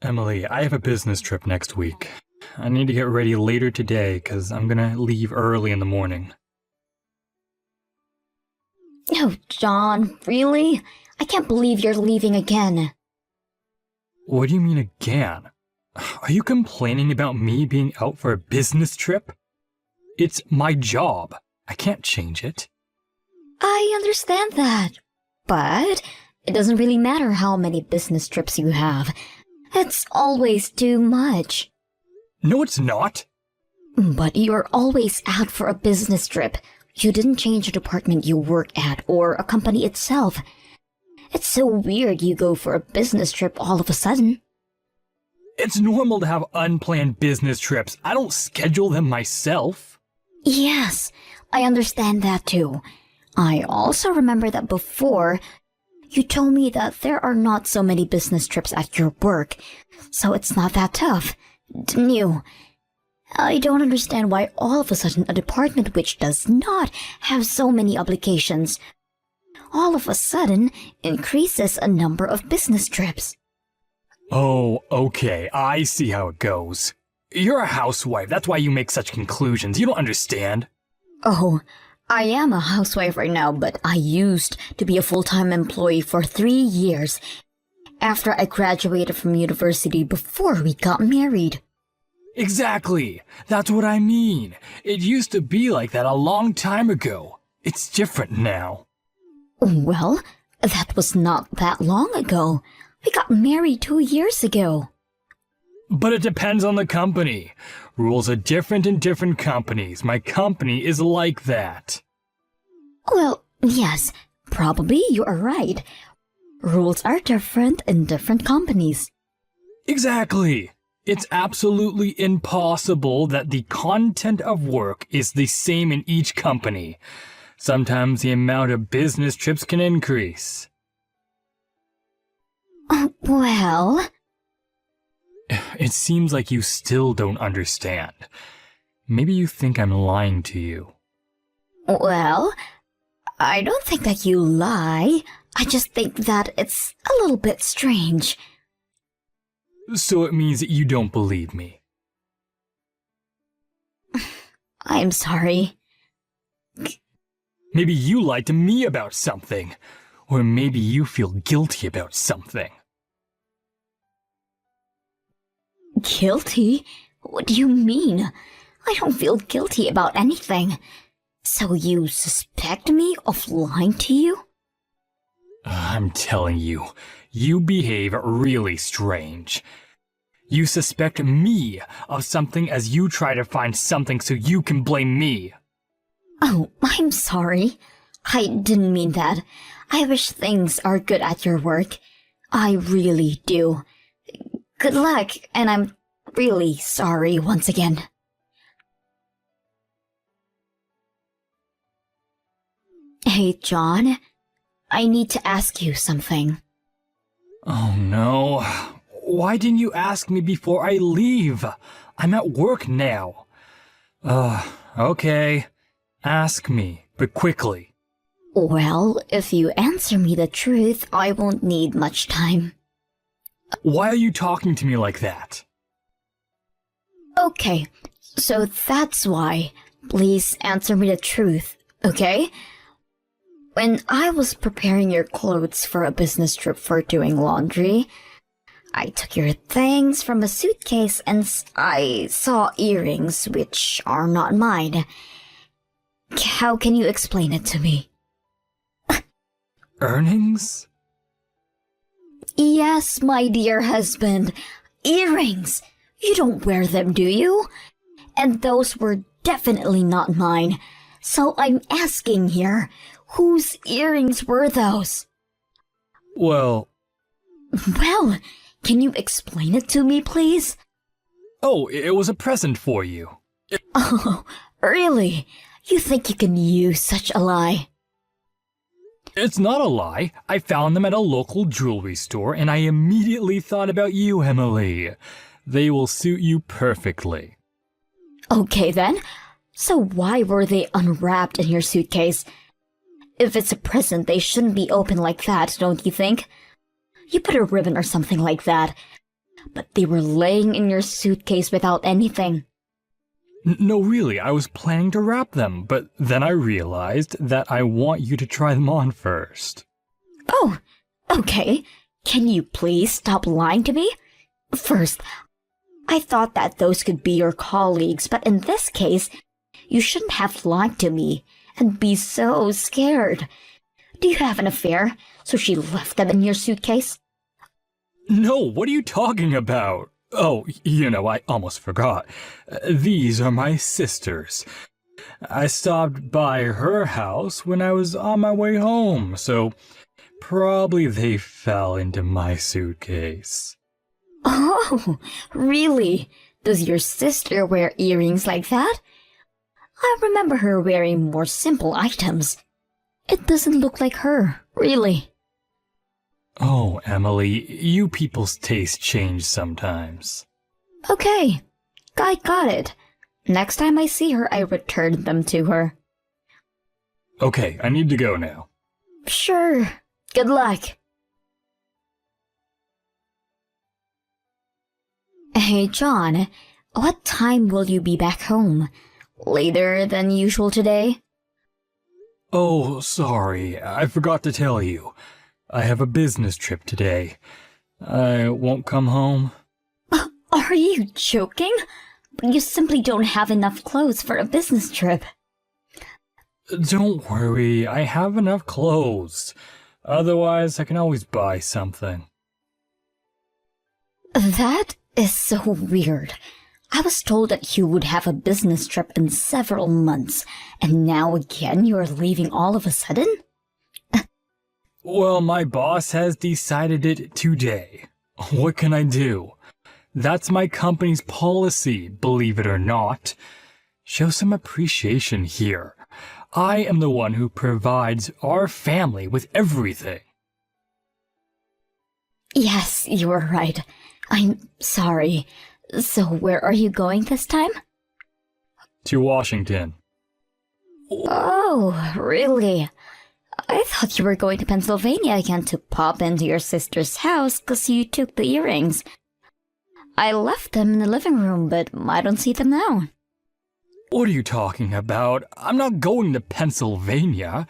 Emily, I have a business trip next week. I need to get ready later today because I'm gonna leave early in the morning. Oh, John, really? I can't believe you're leaving again. What do you mean again? Are you complaining about me being out for a business trip? It's my job. I can't change it. I understand that. But it doesn't really matter how many business trips you have. It's always too much. No, it's not. But you're always out for a business trip. You didn't change the department you work at or a company itself. It's so weird you go for a business trip all of a sudden. It's normal to have unplanned business trips. I don't schedule them myself. Yes, I understand that too. I also remember that before, you told me that there are not so many business trips at your work, so it's not that tough, didn't you? I don't understand why all of a sudden a department which does not have so many obligations all of a sudden increases a number of business trips. Oh, okay, I see how it goes. You're a housewife, that's why you make such conclusions. You don't understand. Oh, I am a housewife right now, but I used to be a full-time employee for 3 years after I graduated from university before we got married. Exactly, that's what I mean. It used to be like that a long time ago. It's different now. Well, that was not that long ago. We got married 2 years ago. But it depends on the company. Rules are different in different companies. My company is like that. Well, yes, probably you are right. Rules are different in different companies. Exactly. It's absolutely impossible that the content of work is the same in each company. Sometimes the amount of business trips can increase. Well... It seems like you still don't understand. Maybe you think I'm lying to you. Well, I don't think that you lie. I just think that it's a little bit strange. So it means that you don't believe me. I'm sorry. Maybe you lied to me about something. Or maybe you feel guilty about something. Guilty? What do you mean? I don't feel guilty about anything. So you suspect me of lying to you? I'm telling you, you behave really strange. You suspect me of something as you try to find something so you can blame me. Oh, I'm sorry. I didn't mean that. I wish things are good at your work. I really do. Good luck, and I'm really sorry once again. Hey, John. I need to ask you something. Oh no. Why didn't you ask me before I leave? I'm at work now. Okay. Ask me, but quickly. Well, if you answer me the truth, I won't need much time. Why are you talking to me like that? Okay, so that's why. Please answer me the truth, okay? When I was preparing your clothes for a business trip for doing laundry, I took your things from a suitcase and I saw earrings which are not mine. How can you explain it to me? Earnings? Yes, my dear husband. Earrings! You don't wear them, do you? And those were definitely not mine. So I'm asking here, whose earrings were those? Well, can you explain it to me, please? Oh, it was a present for you. Oh, really? You think you can use such a lie? It's not a lie. I found them at a local jewelry store and I immediately thought about you, Emily. They will suit you perfectly. Okay then. So why were they unwrapped in your suitcase? If it's a present, they shouldn't be open like that, don't you think? You put a ribbon or something like that. but they were laying in your suitcase without anything. No, really, I was planning to wrap them, but then I realized that I want you to try them on first. Oh, okay. Can you please stop lying to me? First, I thought that those could be your colleagues, but in this case, you shouldn't have lied to me and be so scared. Do you have an affair, so she left them in your suitcase? No, what are you talking about? Oh, I almost forgot. These are my sisters. I stopped by her house when I was on my way home, so probably they fell into my suitcase. Oh, really? Does your sister wear earrings like that? I remember her wearing more simple items. It doesn't look like her, really. Oh, Emily, you people's taste change sometimes. Okay, I got it. Next time I see her, I return them to her. Okay, I need to go now. Sure. Good luck. Hey, John, what time will you be back home? Later than usual today? Oh, sorry, I forgot to tell you. I have a business trip today. I won't come home. Are you joking? You simply don't have enough clothes for a business trip. Don't worry, I have enough clothes. Otherwise, I can always buy something. That is so weird. I was told that you would have a business trip in several months, and now again you are leaving all of a sudden? Well, my boss has decided it today. What can I do? That's my company's policy, believe it or not. Show some appreciation here. I am the one who provides our family with everything. Yes, you are right. I'm sorry. So where are you going this time? To Washington. Oh, really? I thought you were going to Pennsylvania again to pop into your sister's house because you took the earrings. I left them in the living room, but I don't see them now. What are you talking about? I'm not going to Pennsylvania.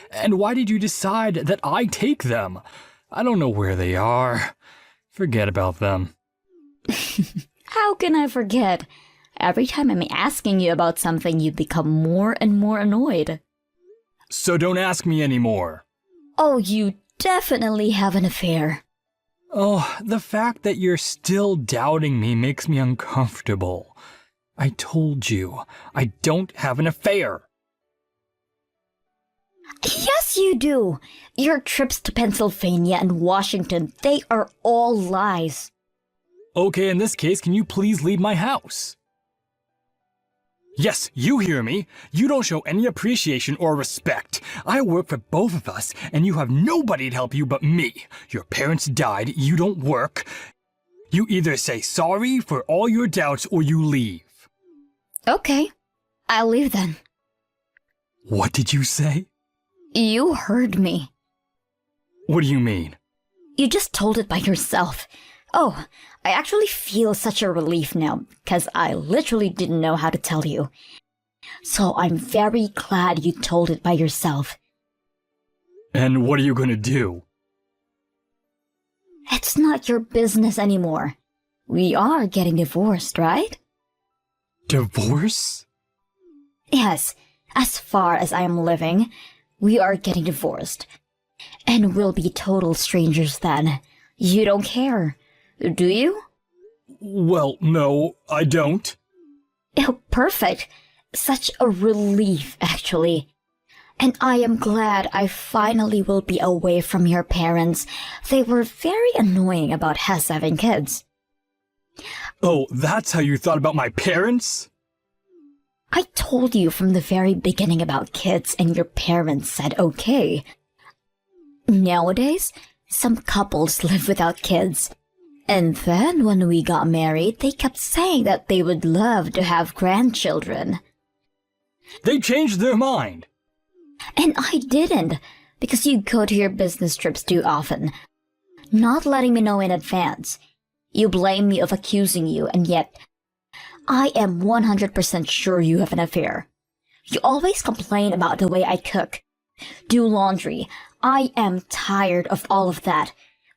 And why did you decide that I take them? I don't know where they are. Forget about them. How can I forget? Every time I'm asking you about something, you become more and more annoyed. So don't ask me anymore. Oh, you definitely have an affair. Oh, the fact that you're still doubting me makes me uncomfortable. I told you, I don't have an affair. Yes, you do. Your trips to Pennsylvania and Washington, they are all lies. Okay, in this case, can you please leave my house? Yes, you hear me. You don't show any appreciation or respect. I work for both of us, and you have nobody to help you but me. Your parents died, you don't work. You either say sorry for all your doubts or you leave. Okay, I'll leave then. What did you say? You heard me. What do you mean? You just told it by yourself. Oh, I actually feel such a relief now, because I literally didn't know how to tell you. So I'm very glad you told it by yourself. And what are you gonna do? It's not your business anymore. We are getting divorced, right? Divorce? Yes, as far as I am living, we are getting divorced. And we'll be total strangers then. You don't care, do you? Well, no, I don't. Oh, perfect. Such a relief, actually. And I am glad I finally will be away from your parents. They were very annoying about us having kids. Oh, that's how you thought about my parents? I told you from the very beginning about kids and your parents said okay. Nowadays, some couples live without kids. And then when we got married, they kept saying that they would love to have grandchildren. They changed their mind. And I didn't, because you go to your business trips too often, not letting me know in advance. You blame me of accusing you, and yet I am 100% sure you have an affair. You always complain about the way I cook, do laundry. I am tired of all of that.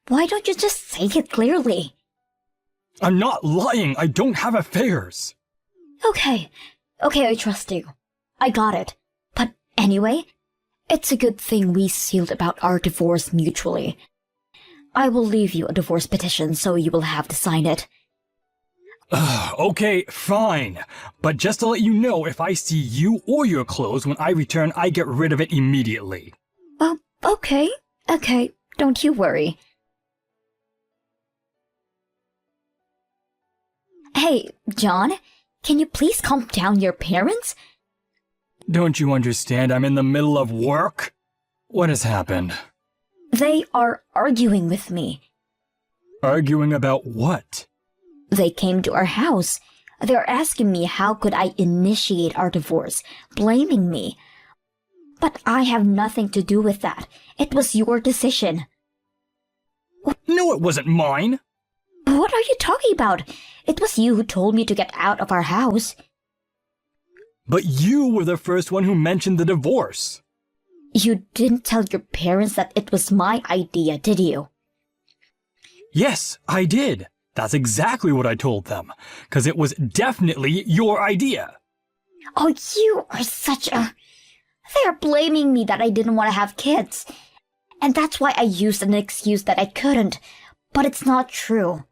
Why don't you just say it clearly? I'm not lying. I don't have affairs. Okay, I trust you. I got it. But anyway, it's a good thing we sealed about our divorce mutually. I will leave you a divorce petition so you will have to sign it. Okay, fine. But just to let you know, if I see you or your clothes when I return, I get rid of it immediately. Oh, okay. Don't you worry. Hey, John, can you please calm down your parents? Don't you understand? I'm in the middle of work. What has happened? They are arguing with me. Arguing about what? They came to our house. They're asking me how could I initiate our divorce, blaming me. But I have nothing to do with that. It was your decision. No, it wasn't mine. What are you talking about? It was you who told me to get out of our house. But you were the first one who mentioned the divorce. You didn't tell your parents that it was my idea, did you? Yes, I did. That's exactly what I told them. 'Cause it was definitely your idea. Oh, you are such a... They're blaming me that I didn't want to have kids. And that's why I used an excuse that I couldn't. But it's not true.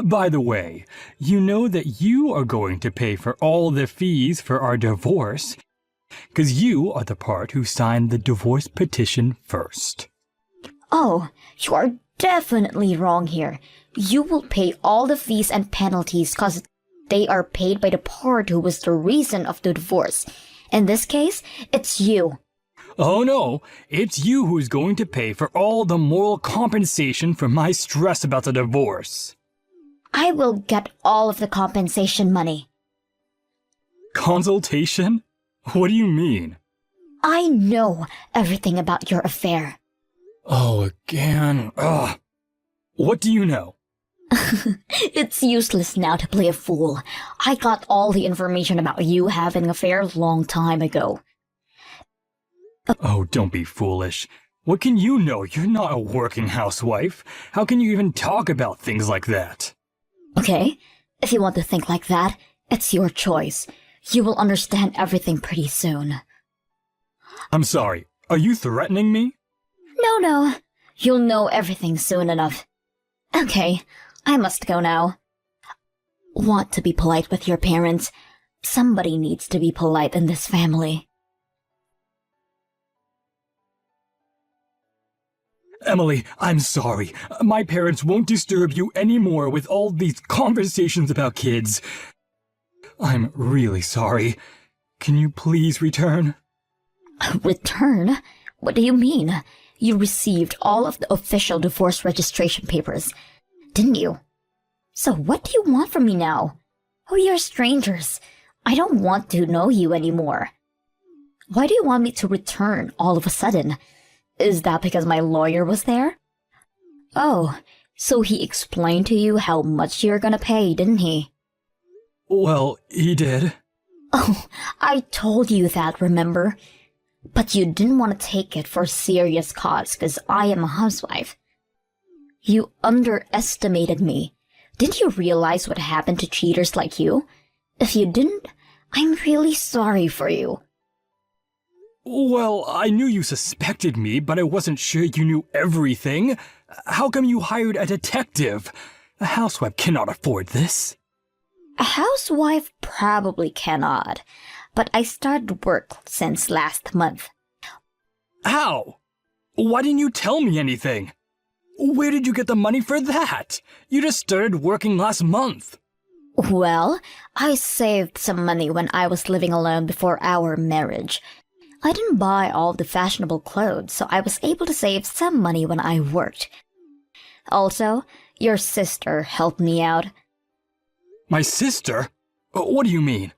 By the way, you know that you are going to pay for all the fees for our divorce, 'cause you are the part who signed the divorce petition first. Oh, you are definitely wrong here. You will pay all the fees and penalties 'cause they are paid by the part who was the reason of the divorce. In this case, it's you. Oh no, it's you who's going to pay for all the moral compensation for my stress about the divorce. I will get all of the compensation money. Consultation? What do you mean? I know everything about your affair. Oh, again. Ugh. What do you know? It's useless now to play a fool. I got all the information about you having an affair a long time ago. Oh, don't be foolish. What can you know? You're not a working housewife. How can you even talk about things like that? Okay, if you want to think like that, it's your choice. You will understand everything pretty soon. I'm sorry. Are you threatening me? No. You'll know everything soon enough. Okay, I must go now. Want to be polite with your parents? Somebody needs to be polite in this family. Emily, I'm sorry. My parents won't disturb you anymore with all these conversations about kids. I'm really sorry. Can you please return? Return? What do you mean? You received all of the official divorce registration papers, didn't you? So what do you want from me now? We are strangers. I don't want to know you anymore. Why do you want me to return all of a sudden? Is that because my lawyer was there? Oh, so he explained to you how much you're gonna pay, didn't he? Well, he did. Oh, I told you that, remember? But you didn't want to take it for a serious cause because I am a housewife. You underestimated me. Didn't you realize what happened to cheaters like you? If you didn't, I'm really sorry for you. Well, I knew you suspected me, but I wasn't sure you knew everything. How come you hired a detective? A housewife cannot afford this. A housewife probably cannot, but I started work since last month. How? Why didn't you tell me anything? Where did you get the money for that? You just started working last month. Well, I saved some money when I was living alone before our marriage. I didn't buy all the fashionable clothes, so I was able to save some money when I worked. Also, your sister helped me out. My sister? What do you mean?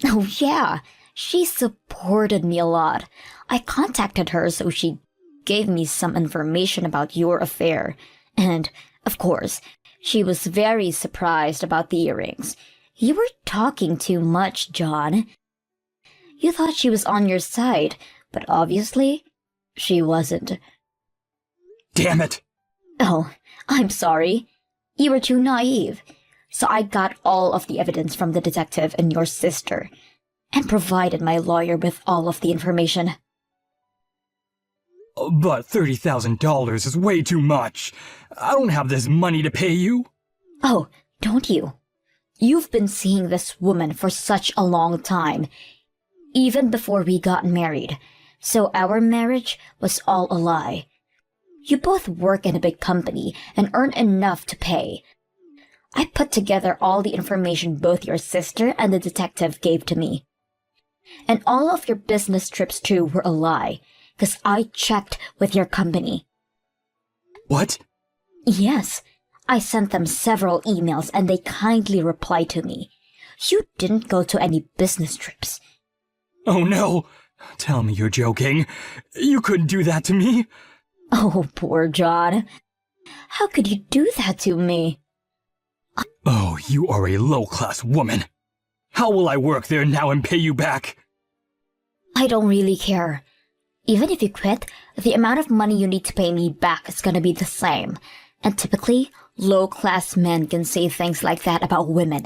Oh yeah, she supported me a lot. I contacted her so she gave me some information about your affair, And, of course, she was very surprised about the earrings. You were talking too much, John. You thought she was on your side, but obviously, she wasn't. Damn it! Oh, I'm sorry. You were too naive. So I got all of the evidence from the detective and your sister, and provided my lawyer with all of the information. But $30,000 is way too much. I don't have this money to pay you. Oh, don't you? You've been seeing this woman for such a long time, even before we got married, so our marriage was all a lie. You both work in a big company and earn enough to pay. I put together all the information both your sister and the detective gave to me. And all of your business trips too were a lie, because I checked with your company. What? Yes, I sent them several emails and they kindly replied to me. You didn't go to any business trips. Oh no! Tell me you're joking. You couldn't do that to me. Oh, poor John. How could you do that to me? Oh, you are a low-class woman. How will I work there now and pay you back? I don't really care. Even if you quit, the amount of money you need to pay me back is gonna be the same. And typically, low-class men can say things like that about women.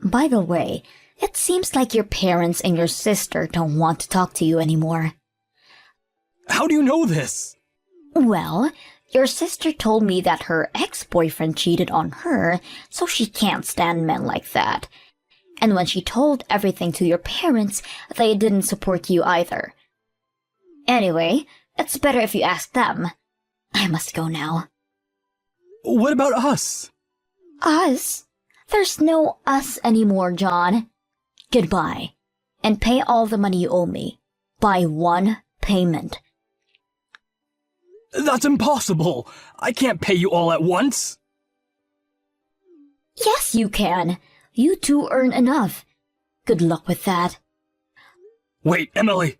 By the way, it seems like your parents and your sister don't want to talk to you anymore. How do you know this? Well, your sister told me that her ex-boyfriend cheated on her, so she can't stand men like that. And when she told everything to your parents, they didn't support you either. Anyway, it's better if you ask them. I must go now. What about us? Us? There's no us anymore, John. Goodbye. And pay all the money you owe me. By one payment. That's impossible. I can't pay you all at once. Yes, you can. You two earn enough. Good luck with that. Wait, Emily.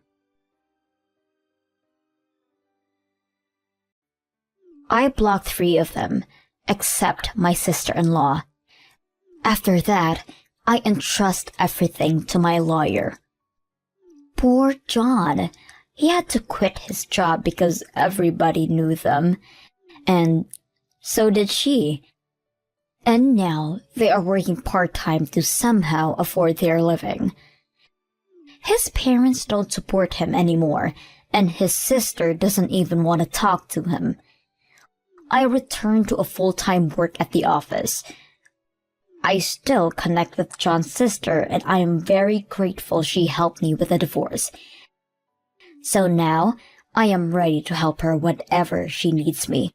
I blocked 3 of them, except my sister-in-law. After that, I entrust everything to my lawyer. Poor John. He had to quit his job because everybody knew them. And so did she. And now they are working part-time to somehow afford their living. His parents don't support him anymore, and his sister doesn't even want to talk to him. I returned to a full-time work at the office. I still connect with John's sister, and I am very grateful she helped me with the divorce. So now, I am ready to help her whenever she needs me.